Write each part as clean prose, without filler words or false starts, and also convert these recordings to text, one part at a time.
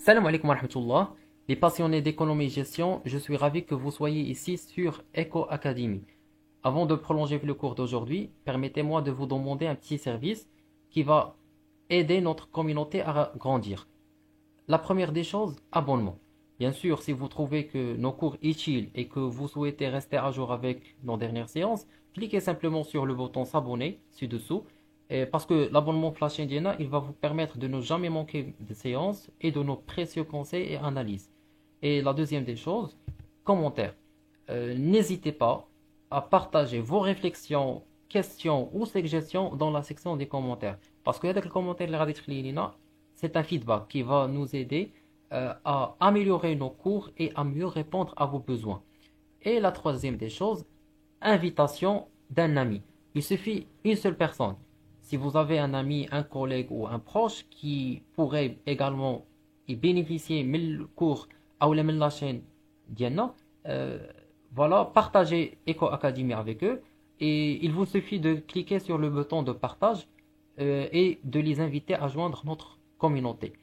Salam alaikum wa rahmatullah. Les passionnés d'économie et gestion, je suis ravi que vous soyez ici sur Eco Academy. Avant de prolonger le cours d'aujourd'hui, permettez-moi de vous demander un petit service qui va aider notre communauté à grandir. La première des choses, abonnement. Bien sûr, si vous trouvez que nos cours utiles et que vous souhaitez rester à jour avec nos dernières séances, cliquez simplement sur le bouton s'abonner ci-dessous. Parce que l'abonnement Flash Indiana, il va vous permettre de ne jamais manquer de séances et de nos précieux conseils et analyses. Et la deuxième des choses, commentaires. N'hésitez pas à partager vos réflexions, questions ou suggestions dans la section des commentaires. Parce que avec le commentaire, c'est un feedback qui va nous aider à améliorer nos cours et à mieux répondre à vos besoins. Et la troisième des choses, invitation d'un ami. Il suffit une seule personne. Si vous avez un ami, un collègue ou un proche qui pourrait également y bénéficier de cours ou de la chaîne Diana, euh, voilà, partagez Eco Academy avec eux et il vous suffit de cliquer sur le bouton de partage et de les inviter à joindre notre communauté.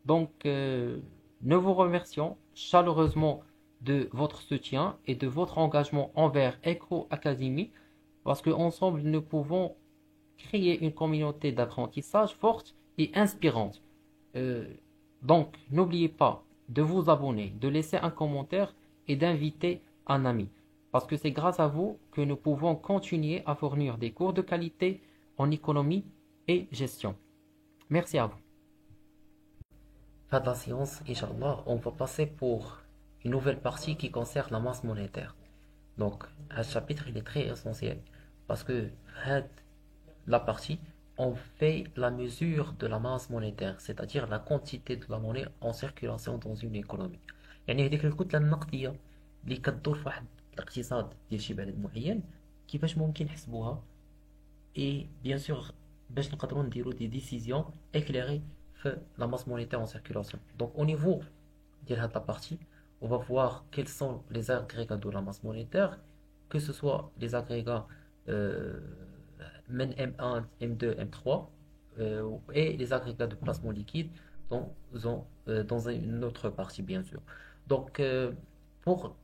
Donc, nous vous remercions chaleureusement de votre soutien et de votre engagement envers Eco Academy parce qu'ensemble, nous pouvons créer une communauté d'apprentissage forte et inspirante. Euh, donc, n'oubliez pas de vous abonner, de laisser un commentaire et d'inviter un ami. Parce que c'est grâce à vous que nous pouvons continuer à fournir des cours de qualité en économie et gestion. Merci à vous. Fin de la séance, Inch'Allah, on va passer pour une nouvelle partie qui concerne la masse monétaire. Donc, ce chapitre, il est très essentiel parce que la partie, on fait la mesure de la masse monétaire, c'est-à-dire la quantité de la monnaie en circulation dans une économie. يعني هذيك الكتلة النقدية اللي كتدور في واحد الاقتصاد ديال شي بلد معين كيفاش ممكن نحسبوها et bien sûr باش نقدروا نديروا des décisions éclairées في la masse monétaire en circulation. Donc au niveau de la partie, on va voir quels sont les agrégats de la masse monétaire, que ce soit les agrégats euh, M1, M2, M3 et les agrégats de placement liquide dans une autre partie, bien sûr. Donc, pour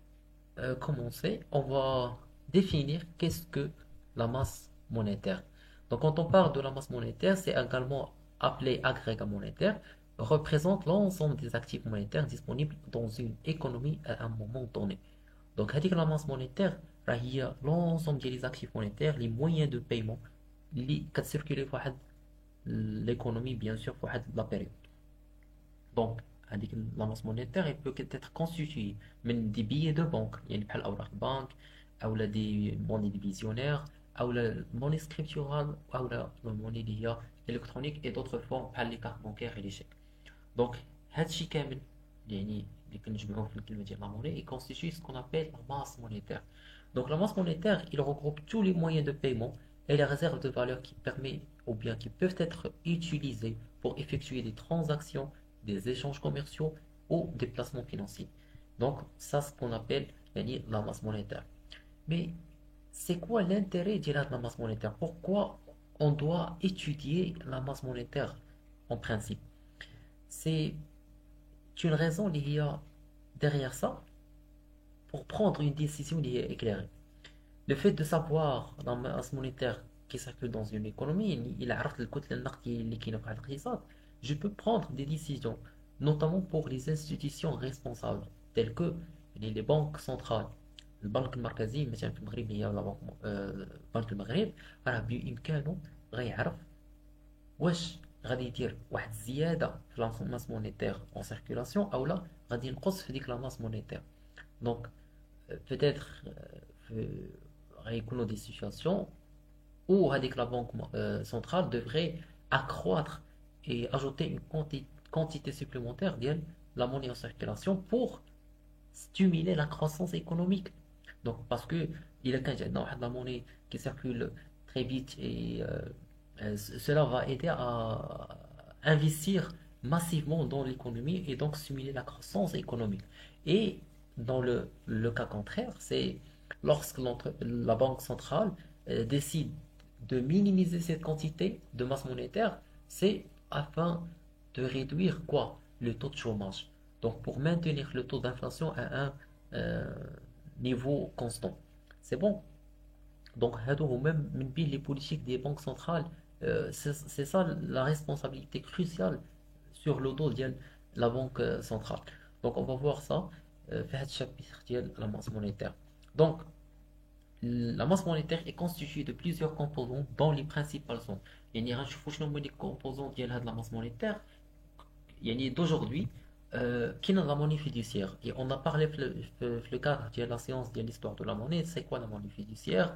commencer, on va définir qu'est-ce que la masse monétaire. Donc, quand on parle de la masse monétaire, c'est également appelé agrégat monétaire, représente l'ensemble des actifs monétaires disponibles dans une économie à un moment donné. Donc, la masse monétaire, il y a l'ensemble des actifs monétaires, les moyens de paiement, اللي كتسيركولي في واحد l'économie bien sûr في واحد la période. Donc هذيك la masse monétaire elle peut être constituée من des billets de banque يعني بحال أوراق البنك أو des monnaies divisionnaires أو monnaie scripturale أو monnaie اللي هي électronique et d'autres formes بحال les cartes bancaires et les chèques. Donc هادشي كامل يعني اللي كنجمعوه في الكلمة ديال la monnaie il constitue ce qu'on appelle la masse monétaire. Donc la masse monétaire il regroupe tous les moyens de paiement et les réserves de valeur qui permettent ou bien qui peuvent être utilisées pour effectuer des transactions, des échanges commerciaux ou des placements financiers. Donc, ça, c'est ce qu'on appelle la masse monétaire. Mais c'est quoi l'intérêt de la masse monétaire? Pourquoi on doit étudier la masse monétaire en principe? C'est une raison liée derrière ça pour prendre une décision éclairée. Le fait de savoir la masse monétaire qui circule dans une économie, je peux prendre des décisions, notamment pour les institutions responsables, telles que les banques centrales. البنك المركزي مثلا في المغرب هي بنك المغرب راه بإمكانه غيعرف واش غادي يدير واحد الزيادة في لا ماس مونيتير اون سيركولاسيون او لا غادي ينقص في ديك لا ماس مونيتير. دونك peut-être غيكونوا des situations où la banque centrale devrait accroître et ajouter une quantité supplémentaire de la monnaie en circulation pour stimuler la croissance économique. Donc, parce que il y a la monnaie qui circule très vite et cela va aider à investir massivement dans l'économie et donc stimuler la croissance économique. Et dans le cas contraire, c'est lorsque la banque centrale décide de minimiser cette quantité de masse monétaire, c'est afin de réduire quoi? le taux de chômage. Donc pour maintenir le taux d'inflation à un niveau constant. C'est bon. Donc هادو هما من بين les politiques des banques centrales. C'est ça la responsabilité cruciale sur le dos de la banque centrale. Donc on va voir ça في هذا الشابتر ديال la masse monétaire. Donc la masse monétaire est constituée de plusieurs composants dont les principales sont يعني غنشوفوا شنو هما les composants ديال هاد la masse monétaire يعني d'aujourd'hui qui n'a la monnaie fiduciaire. Et on a parlé le cadre de la science de l'histoire de la monnaie. C'est quoi la monnaie fiduciaire?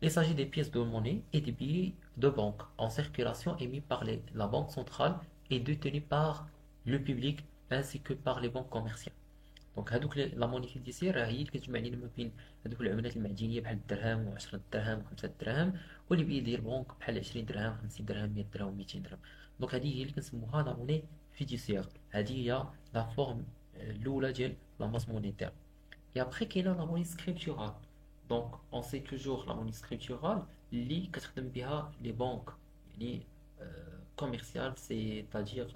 Il s'agit des pièces de monnaie et des billets de banque en circulation émis par la banque centrale et détenus par le public ainsi que par les banques commerciales. Donc la monnaie fiduciaire هي اللي كتجمع لنا ما بين هذوك العملات المعدنيه بحال الدرهم و10 دراهم و5 دراهم واللي بيدير ديال البنوك بحال 20 درهم 50 درهم 100 درهم 200 درهم. دونك هذه هي اللي كنسموها لا موني fiduciaire. هذه هي لا فورم الاولى ديال لا ماس مونيتير. Et après كاينه لا موني سكريبتورال. دونك on sait toujours la monnaie scripturale اللي كتخدم بها les banques يعني commerciales, c'est-à-dire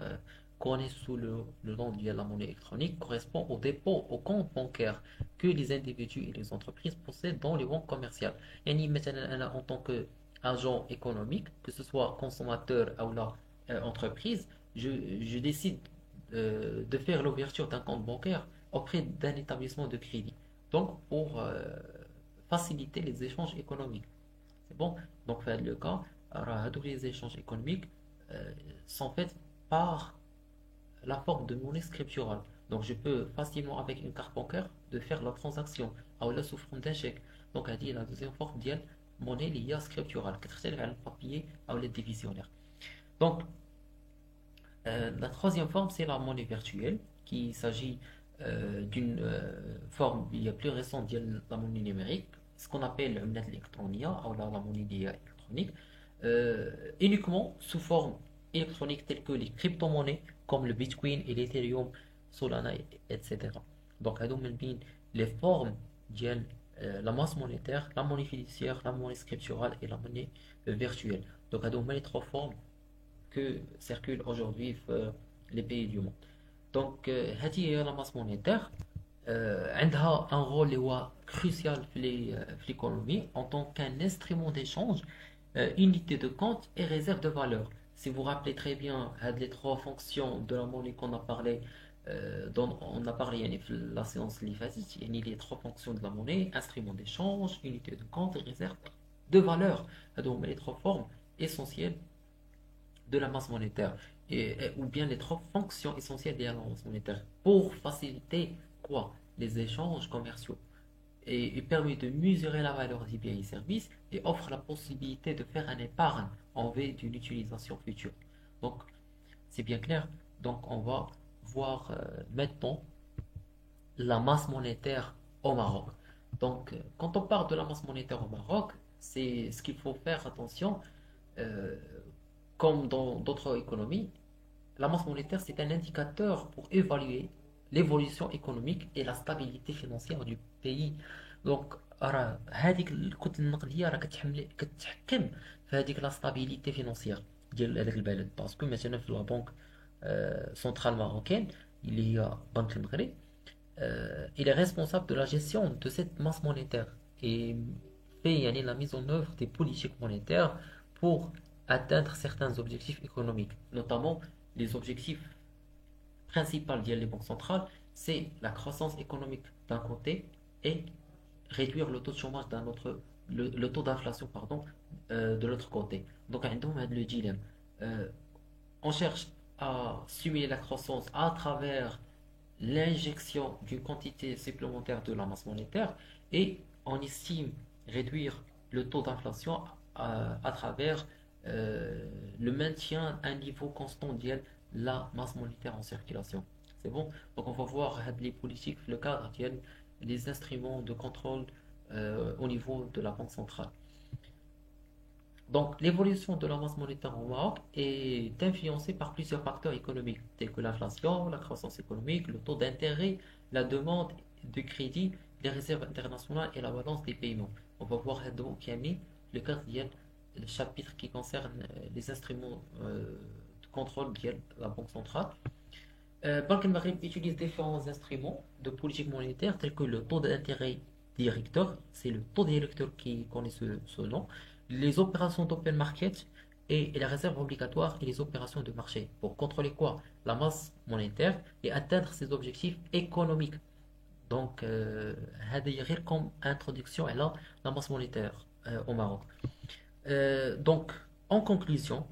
connaît sous le nom de la monnaie électronique, correspond au dépôt au compte bancaire que les individus et les entreprises possèdent dans les banques commerciales. يعني مثلا أنا en tant qu'agent économique, que ce soit consommateur ou la entreprise, je décide de faire l'ouverture d'un compte bancaire auprès d'un établissement de crédit. Donc pour faciliter les échanges économiques. C'est bon? Donc dans le cas, tous les échanges économiques sont faits par la forme de monnaie scripturale. Donc je peux facilement avec une carte bancaire de faire la transaction ou la sous forme d'un chèque. Donc elle dit la deuxième forme de monnaie liée scripturale qui est le papier ou le divisionnaire. Donc la troisième forme c'est la monnaie virtuelle qui s'agit d'une forme plus récente de la monnaie numérique, ce qu'on appelle l'umlat électronique ou la monnaie électronique, uniquement sous forme électronique telle que les crypto-monnaies comme le Bitcoin et l'Ethereum, Solana, etc. Donc, les formes de la masse monétaire, la monnaie fiduciaire, la monnaie scripturale et la monnaie virtuelle. Donc, les trois formes que circulent aujourd'hui les pays du monde. Donc, la masse monétaire a un rôle crucial dans l'économie en tant qu'un instrument d'échange, unité de compte et réserve de valeur. Si vous vous rappelez très bien les trois fonctions de la monnaie qu'on a parlé, dont on a parlé la séance les trois fonctions de la monnaie, instrument d'échange, unité de compte et réserve de valeur. Donc les trois formes essentielles de la masse monétaire, ou bien les trois fonctions essentielles de la masse monétaire pour faciliter quoi? Les échanges commerciaux. Et il permet de mesurer la valeur des biens et services et offre la possibilité de faire un épargne en vue d'une utilisation future. Donc, c'est bien clair. Donc, on va voir maintenant la masse monétaire au Maroc. Donc, quand on parle de la masse monétaire au Maroc, c'est ce qu'il faut faire attention. Comme dans d'autres économies, la masse monétaire, c'est un indicateur pour évaluer l'évolution économique et la stabilité financière du pays. Donc هذيك الكتله النقديه راه كتحكم في هذيك لا ستابيليتي فينانسيير ديال هذاك البلد باسكو مثلا في لا بنك سنترال ماروكين اللي هي بنك المغرب il est responsable de la gestion de cette masse monétaire et fait la mise en œuvre des politiques monétaires pour atteindre certains objectifs économiques, notamment les objectifs principal des banques centrales, c'est la croissance économique d'un côté et réduire le taux de chômage d'un autre, le taux d'inflation pardon, de l'autre côté. Donc le dilemme. On cherche à stimuler la croissance à travers l'injection d'une quantité supplémentaire de la masse monétaire et on estime réduire le taux d'inflation à travers le maintien à un niveau constant de la masse monétaire en circulation. C'est bon? Donc on va voir les politiques, le cadre, les instruments de contrôle au niveau de la banque centrale. Donc l'évolution de la masse monétaire au Maroc est influencée par plusieurs facteurs économiques, tels que l'inflation, la croissance économique, le taux d'intérêt, la demande de crédit, les réserves internationales et la balance des paiements. On va voir le cadre le chapitre qui concerne les instruments de contrôle de la banque centrale. Banque Maghreb utilise différents instruments de politique monétaire tels que le taux d'intérêt directeur, c'est le taux directeur qui connaît ce nom, les opérations d'open market et les réserves obligatoires et les opérations de marché pour contrôler quoi? La masse monétaire et atteindre ses objectifs économiques. Donc, هذا غير comme introduction à la masse monétaire au Maroc. Donc, en conclusion,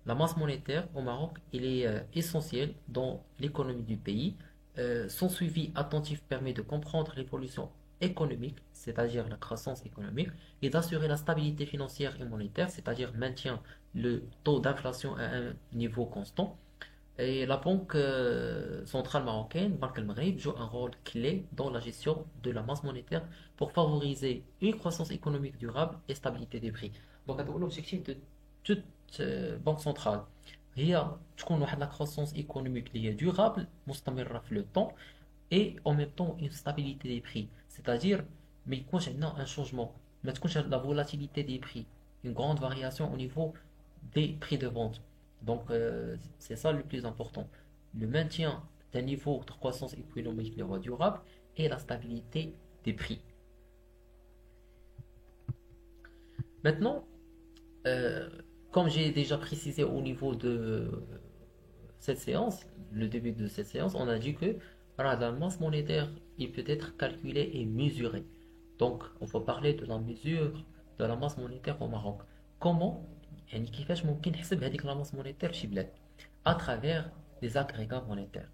la masse monétaire au Maroc, il est essentiel dans l'économie du pays. Son suivi attentif permet de comprendre l'évolution économique, c'est-à-dire la croissance économique, et d'assurer la stabilité financière et monétaire, c'est-à-dire maintien le taux d'inflation à un niveau constant. Et la Banque centrale marocaine, Banque El Maghrib, joue un rôle clé dans la gestion de la masse monétaire pour favoriser une croissance économique durable et stabilité des prix. Donc, l'objectif de toute banque centrale هي تكون واحد la croissance économique اللي هي durable مستمرة في le temps et en même temps une stabilité des prix. C'est-à-dire ما يكونش عندنا un changement, ما تكونش la volatilité des prix, une grande variation au niveau des prix de vente. Donc, c'est ça le plus important. Le maintien d'un niveau de croissance économique durable et la stabilité des prix. Maintenant, euh, comme j'ai déjà précisé au niveau de cette séance, le début de cette séance, on a dit que voilà, la masse monétaire, il peut être calculé et mesuré. Donc, on va parler de la mesure de la masse monétaire au Maroc. Comment يعني كيفاش ممكن نحسب هذيك لا ماس مونيتير شي بلاد à travers des agrégats monétaires.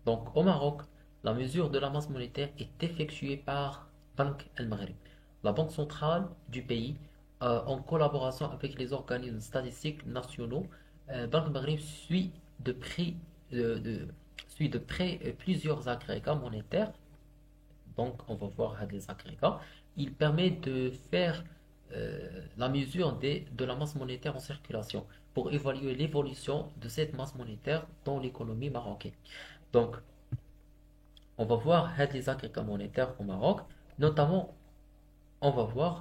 Donc, au Maroc, la mesure de la masse monétaire est effectuée par Banque El Maghreb, la banque centrale du pays, en collaboration avec les organismes statistiques nationaux. Banque El Maghreb suit de près plusieurs agrégats monétaires. Donc, on va voir les agrégats. Il permet de faire la mesure de la masse monétaire en circulation pour évaluer l'évolution de cette masse monétaire dans l'économie marocaine. Donc, on va voir les agrégats monétaires au Maroc, notamment, on va voir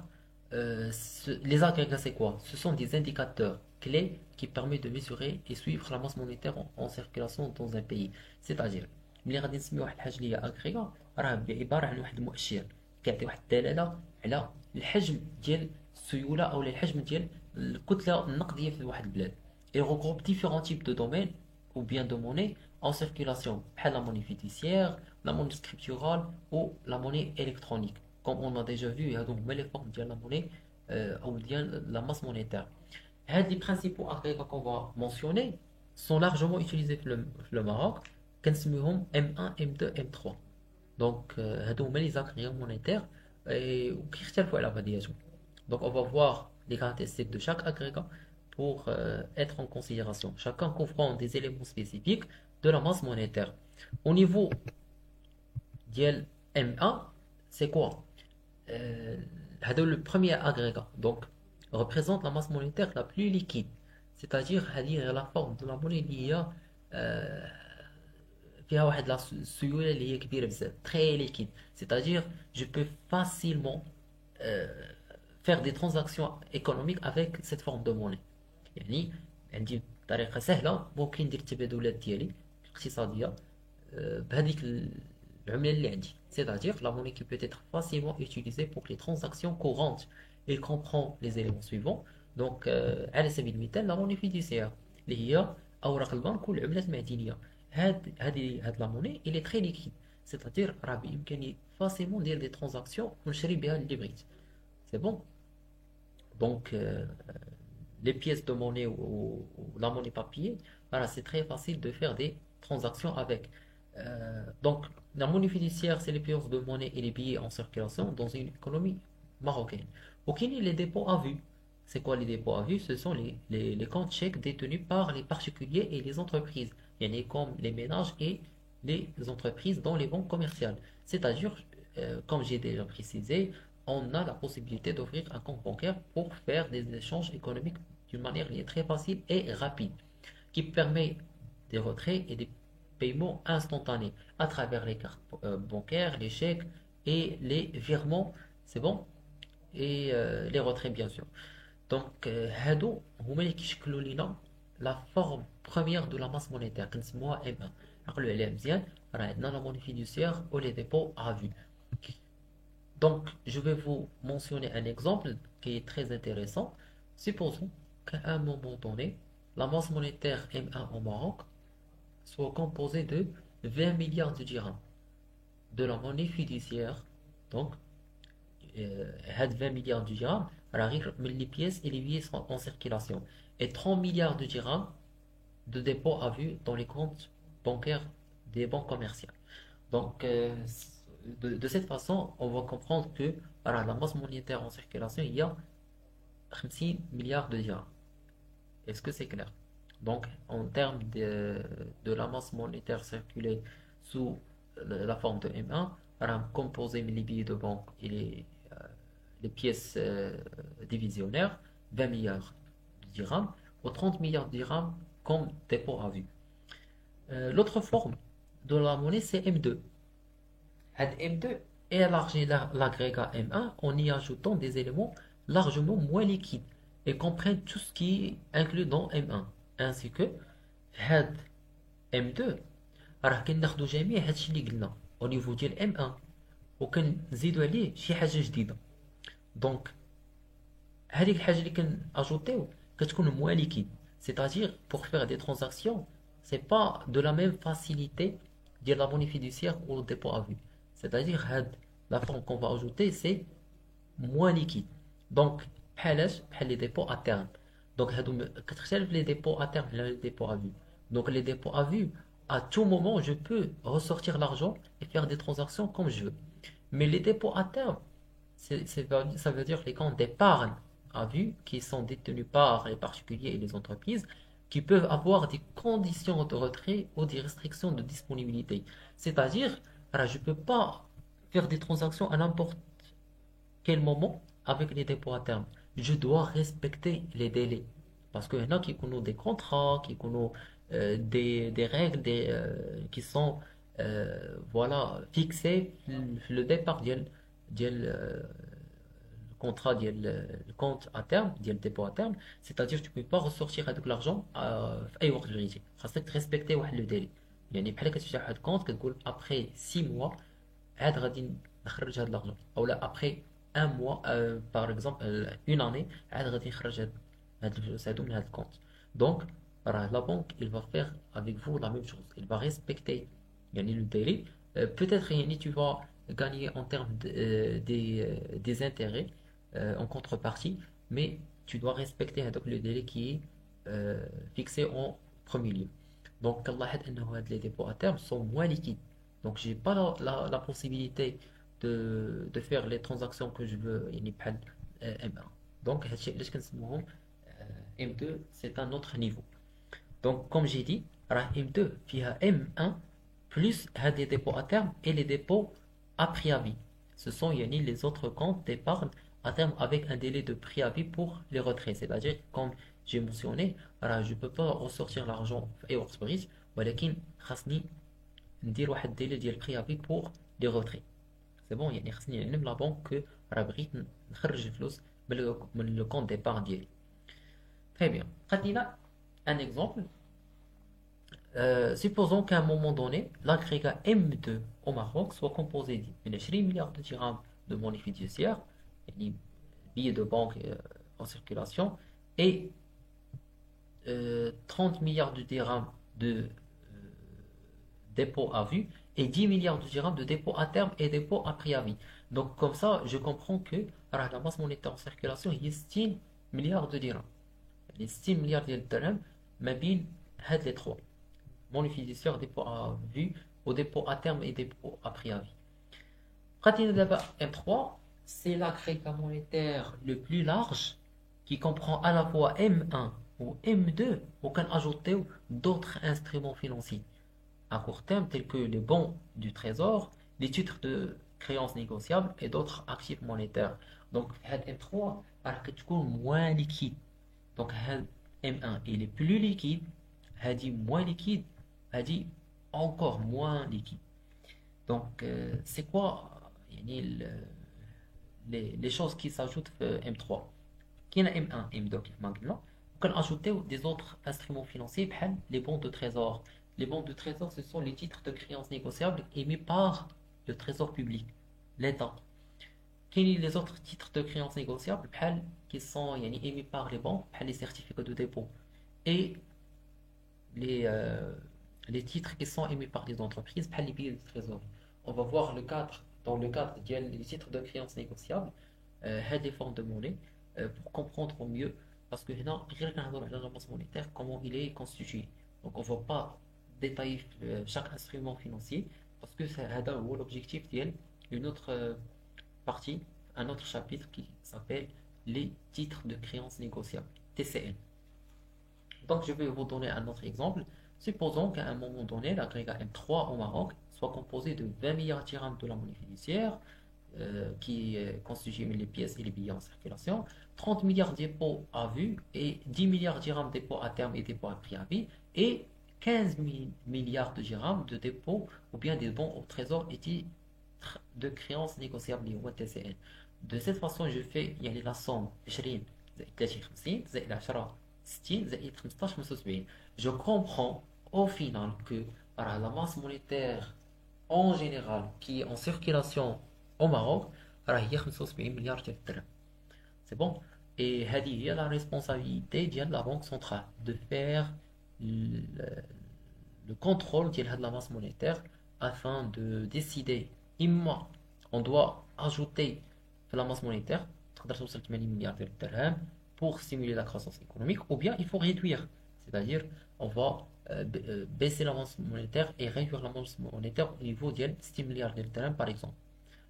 les agrégats, c'est quoi? Ce sont des indicateurs clés qui permettent de mesurer et suivre la masse monétaire en circulation dans un pays. C'est-à-dire, ملي غادي نسميو واحد الحاجه اللي هي اغريغا راه عباره عن واحد المؤشر كيعطي واحد الدلاله على الحجم ديال السيوله او الحجم ديال الكتله النقديه في واحد البلاد. Il regroupe différents types de domaines ou bien de monnaie en circulation, بحال la monnaie fiduciaire, la monnaie scripturale ou la monnaie électronique. Comme on a déjà vu, il y a donc les formes de la monnaie ou bien la masse monétaire. Les principaux agrégats qu'on va mentionner sont largement utilisés في le Maroc. كنسميهم M1, M2, M3. Donc, هادو هما les agrégats monétaires وكيختلفوا على بعضياتهم. Donc, on va voir les caractéristiques de chaque agrégat pour être en considération. Chacun comprend des éléments spécifiques de la masse monétaire. Au niveau de M1, c'est quoi? Le premier agrégat donc représente la masse monétaire la plus liquide, c'est-à-dire la forme de la monnaie اللي هي فيها واحد السيولة اللي هي كبيرة بزاف très liquide, c'est-à-dire je peux facilement faire des transactions économiques avec cette forme de monnaie. يعني عندي طريقة سهلة ممكن ندير التبادلات ديالي الاقتصادية بهذيك العملة اللي عندي. C'est-à-dire la monnaie qui peut être facilement utilisée pour les transactions courantes. Il comprend les éléments suivants. Donc على سبيل المثال la monnaie fiduciaire اللي هي أوراق البنك والعملات المعدنية. هذه la monnaie il est très liquide. C'est-à-dire راه بإمكاني facilement ندير des transactions ونشري بها اللي بغيت. C'est bon? Donc les pièces de monnaie ou la monnaie papier, voilà, c'est très facile de faire des transactions avec. Donc, la monnaie fiduciaire, c'est les pièces de monnaie et les billets en circulation dans une économie marocaine. Ok, les dépôts à vue. C'est quoi les dépôts à vue? Ce sont les comptes chèques détenus par les particuliers et les entreprises. Il y en a comme les ménages et les entreprises dans les banques commerciales. C'est-à-dire, comme j'ai déjà précisé, on a la possibilité d'ouvrir un compte bancaire pour faire des échanges économiques d'une manière très facile et rapide, qui permet des retraits et des paiements instantanés à travers les cartes bancaires, les chèques et les virements, c'est bon, et les retraits bien sûr. Donc, هادو هما اللي كيشكلوا لنا la forme première de la masse monétaire, كنسموها M1. عقلوا عليها مزيان، راه عندنا la monnaie fiduciaire ou les dépôts à vue. Donc, je vais vous mentionner un exemple qui est très intéressant. Supposons qu'à un moment donné, la masse monétaire M1 au Maroc soit composée de 20 milliards de dirhams, de la monnaie fiduciaire. Donc, 20 milliards de dirhams, arrive les pièces et les billets sont en circulation. Et 30 milliards de dirhams de dépôts à vue dans les comptes bancaires des banques commerciales. Donc, de cette façon, on va comprendre que voilà, la masse monétaire en circulation, il y a 50 milliards de dirhams. Est-ce que c'est clair? Donc, en termes de la masse monétaire circulée sous la forme de M1, voilà, composé les billets de banque et les pièces divisionnaires, 20 milliards de dirhams ou 30 milliards de dirhams comme dépôt à vue. L'autre forme de la monnaie, c'est M2. M2 élargit l'agrégat M1 en y ajoutant des éléments largement moins liquides et comprennent tout ce qui est inclus dans M1. Ainsi que M2 راه كناخدو جميع هادشي اللي قلنا au niveau ديال M1 وكنزيدو عليه شي حاجة جديدة. دونك هذيك الحاجة اللي كنأجوتيو كتكون moins liquide. C'est-à-dire pour faire des transactions, c'est pas de la même facilité de la monnaie fiduciaire ou le dépôt à vue. C'est-à-dire la forme qu'on va ajouter, c'est moins liquide. Donc, بحال les dépôts à terme. Donc, كتختلف les dépôts à terme les dépôts à vue. Donc, les dépôts à vue, à tout moment, je peux ressortir l'argent et faire des transactions comme je veux. Mais les dépôts à terme, ça veut dire les comptes d'épargne à vue qui sont détenus par les particuliers et les entreprises qui peuvent avoir des conditions de retrait ou des restrictions de disponibilité. C'est-à-dire, je ne peux pas faire des transactions à n'importe quel moment avec les dépôts à terme. Je dois respecter les délais. Parce qu'il y en a qui ont des contrats, qui ont des règles qui sont voilà, fixées le départ le contrat le compte à terme le dépôt à terme, c'est-à-dire tu ne peux pas ressortir avec l'argent في اي وقت بغيتي. خاصك تريسبكتي واحد لو ديلي. يعني بحال كتفتح واحد كونت كتقول ابري 6 mois عاد غادي نخرج هاد l'argent او لا ابري 1 mois par exemple une année عاد غادي نخرج هاد الفلوس هادو من هاد الكونت. دونك راه لا بانك il va faire avec vous la même chose, il va respecter يعني le délai. Peut-être يعني tu vas gagner en termes des intérêts en contrepartie, mais tu dois respecter le délai qui est fixé en premier lieu. Donc, les dépôts à terme sont moins liquides. Donc, j'ai pas la possibilité de faire les transactions que je veux يعني بحال M1. Donc, هادشي علاش كنسموهم M2, c'est un autre niveau. Donc, comme j'ai dit, M2 فيها M1 plus les dépôts à terme et les dépôts à préavis. Ce sont yani, les autres comptes d'épargne à terme avec un délai de préavis pour les retraits. C'est-à-dire, comme j'ai mentionné, je ne peux pas ressortir l'argent et Oxbridge, ولكن خاصني ندير واحد délai ديال préavis pour les retraits. C'est bon, يعني خاصني نعلم la banque que بغيت نخرج الفلوس من le compte d'épargne ديالي. Très bien. خدينا un exemple. Supposons qu'à un moment donné, l'agrégat M2 au Maroc soit composé de 20 milliards de dirhams de monnaie fiduciaire, des billets de banque en circulation, et 30 milliards de dirhams de dépôt à vue, et 10 milliards de dirhams de dépôt à terme et dépôt à préavis. Donc comme ça, je comprends que la masse monétaire en circulation, il y a 6 milliards de dirhams. Il y a 6 milliards de dirhams, mais bien, les trois. Monnaie fiduciaire, dépôt à vue, au dépôt à terme et dépôt à préavis. Pratique d'abord M3, c'est l'agrégat monétaire le plus large qui comprend à la fois M1 ou M2 ou qu'on ajoute d'autres instruments financiers à court terme tels que les bons du trésor, les titres de créances négociables et d'autres actifs monétaires. Donc M3 est moins liquide. Donc M1 il est plus liquide, dit moins liquide, dit encore moins liquide. Donc c'est quoi les choses qui s'ajoutent M3 qui est M1 M2 كما قلنا On peut ajouter des autres instruments financiers, les bons de trésor. Les bons de trésor, ce sont les titres de créances négociables émis par le trésor public, l'État. Quels sont les autres titres de créances négociables qui sont émis par les banques, les certificats de dépôt et les, euh, les titres qui sont émis par les entreprises, les billets de trésor. On va voir dans le cadre des titres de créances négociables, des formes de monnaie, pour comprendre au mieux, parce que là, la masse monétaire, comment il est constitué. Donc on ne va pas détailler chaque instrument financier, parce que c'est l'objectif d'une autre partie, un autre chapitre qui s'appelle les titres de créances négociables, TCN. Donc, je vais vous donner un autre exemple. Supposons qu'à un moment donné, l'agrégat M3 au Maroc soit composé de 20 milliards de dirhams de la monnaie fiduciaire, qui constitue les pièces et les billets en circulation, 30 milliards de dépôts à vue et 10 milliards de dirhams de dépôts à terme et dépôts à prix à vie, et 15 milliards de dirhams de dépôts ou bien des bons au trésor et titres de créances négociables ou TCN. De cette façon, je fais la somme 20 زائد 30 50 زائد 10 60 زائد 15 75. Je comprends au final que la masse monétaire en général qui est en circulation au Maroc هي 75 milliards de dirhams. C'est bon? Et هذه هي la responsabilité de la Banque centrale de faire le contrôle de la masse monétaire afin de décider imma on doit ajouter la masse monétaire 80 milliards de dirhams pour stimuler la croissance économique, ou bien il faut réduire, c'est-à-dire on va baisser la masse monétaire et réduire la masse monétaire au niveau de 6 milliards de dirhams par exemple.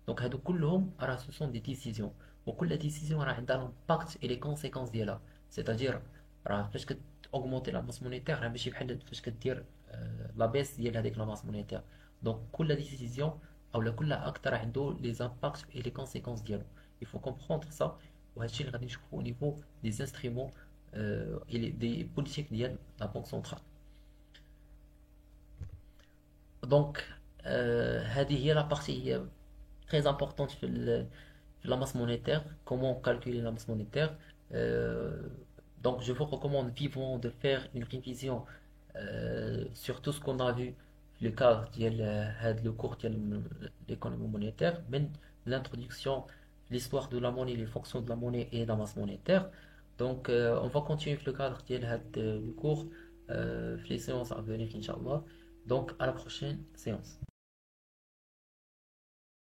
Donc ce sont des décisions, وكل décision a l'impact et les conséquences ديالها, c'est-à-dire فاش augmenter la masse monétaire ماشي بحال فاش كدير la baisse ديال هذيك la masse monétaire. Donc كل décision او كل acte عنده les impacts et les conséquences ديالو. Il faut comprendre ça. وهادشي اللي غادي نشوفو au niveau des instruments et des politiques ديال la banque centrale. Donc هذه هي la partie très importante في la masse monétaire, comment calculer la masse monétaire. Donc je vous recommande vivement de faire une révision sur tout ce qu'on a vu le cadre le cours de l'économie monétaire, même l'introduction, l'histoire de la monnaie, les fonctions de la monnaie et la masse monétaire. Donc on va continuer le cadre du cours les séances à venir, Inch'Allah. Donc à la prochaine séance.